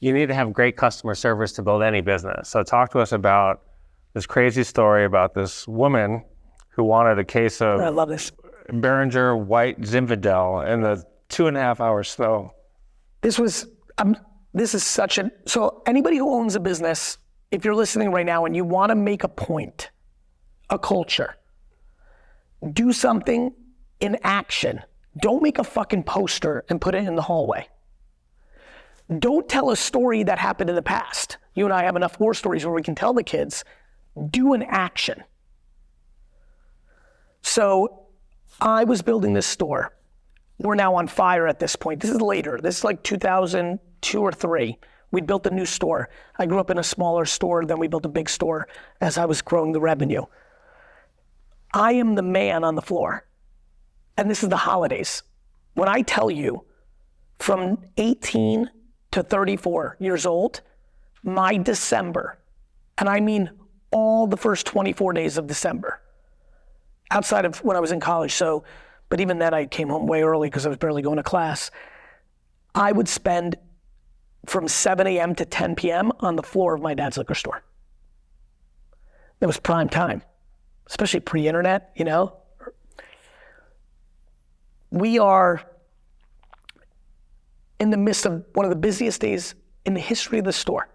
you need to have great customer service to build any business. So talk to us about this crazy story about this woman who wanted a case of I love this. Beringer White Zinfandel in the 2.5 hour snow. This is such a, so anybody who owns a business, if you're listening right now and you want to make a point, a culture, do something in action. Don't make a fucking poster and put it in the hallway. Don't tell a story that happened in the past. You and I have enough war stories where we can tell the kids. Do an action. So I was building this store. We're now on fire at this point. This is later. This is like 2002 or 3. We built a new store. I grew up in a smaller store, then we built a big store as I was growing the revenue. I am the man on the floor. And this is the holidays. When I tell you from 18 to 34 years old, my December, and I mean all the first 24 days of December, outside of when I was in college, but even then I came home way early because I was barely going to class. I would spend from 7 a.m. to 10 p.m. on the floor of my dad's liquor store. That was prime time, especially pre-internet, you know? We are in the midst of one of the busiest days in the history of the store.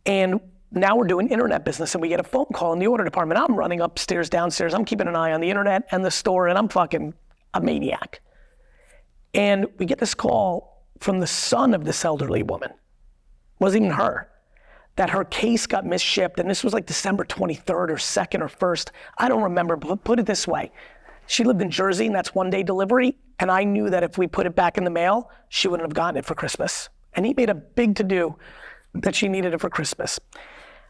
And now we're doing internet business and we get a phone call in the order department. I'm running upstairs, downstairs. I'm keeping an eye on the internet and the store and I'm fucking a maniac. And we get this call from the son of this elderly woman. It wasn't even her. That her case got misshipped and this was like December 23rd or 2nd or 1st. I don't remember, but put it this way. She lived in Jersey and that's 1-day delivery. And I knew that if we put it back in the mail, she wouldn't have gotten it for Christmas. And he made a big to-do that she needed it for Christmas.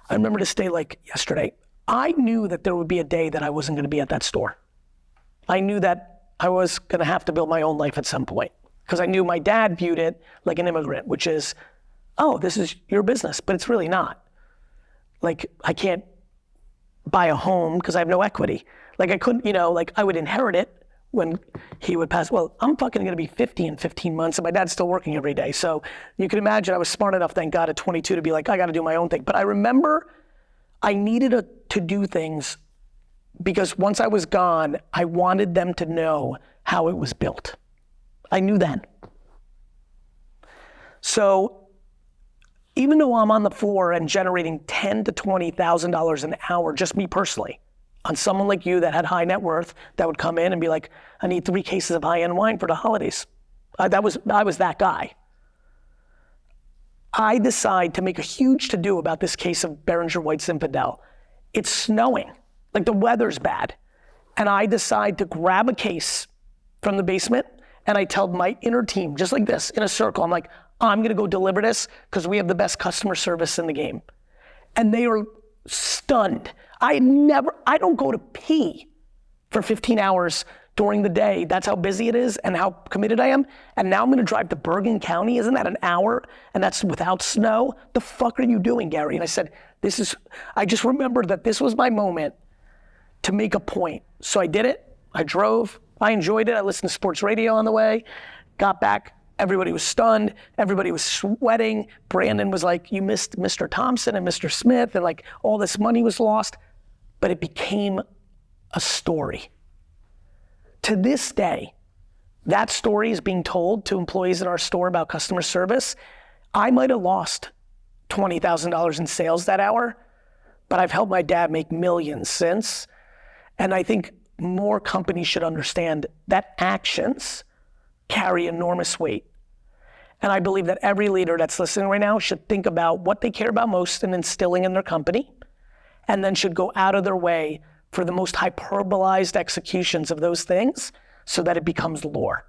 I remember this day like yesterday. I knew that there would be a day that I wasn't gonna be at that store. I knew that I was gonna have to build my own life at some point because I knew my dad viewed it like an immigrant, which is, oh, this is your business, but it's really not. Like I can't buy a home because I have no equity. Like I couldn't, like I would inherit it when he would pass. Well, I'm fucking gonna be 50 in 15 months and my dad's still working every day. So you can imagine I was smart enough, thank God, at 22 to be like, I gotta do my own thing. But I remember I needed to do things because once I was gone, I wanted them to know how it was built. I knew then. So even though I'm on the floor and generating $10,000 to $20,000 an hour, just me personally, on someone like you that had high net worth that would come in and be like, I need 3 cases of high-end wine for the holidays. I was that guy. I decide to make a huge to-do about this case of Beringer White Zinfandel. It's snowing, like the weather's bad. And I decide to grab a case from the basement and I tell my inner team, just like this, in a circle, I'm like, I'm gonna go deliver this because we have the best customer service in the game. And they are stunned. I don't go to pee for 15 hours during the day. That's how busy it is and how committed I am. And now I'm gonna drive to Bergen County. Isn't that an hour? And that's without snow. The fuck are you doing, Gary? And I said, I just remembered that this was my moment to make a point. So I did it. I drove. I enjoyed it. I listened to sports radio on the way. Got back. Everybody was stunned. Everybody was sweating. Brandon was like, you missed Mr. Thompson and Mr. Smith and like all this money was lost. But it became a story. To this day, that story is being told to employees in our store about customer service. I might have lost $20,000 in sales that hour, but I've helped my dad make millions since. And I think more companies should understand that actions carry enormous weight. And I believe that every leader that's listening right now should think about what they care about most and instilling in their company, and then should go out of their way for the most hyperbolized executions of those things so that it becomes lore.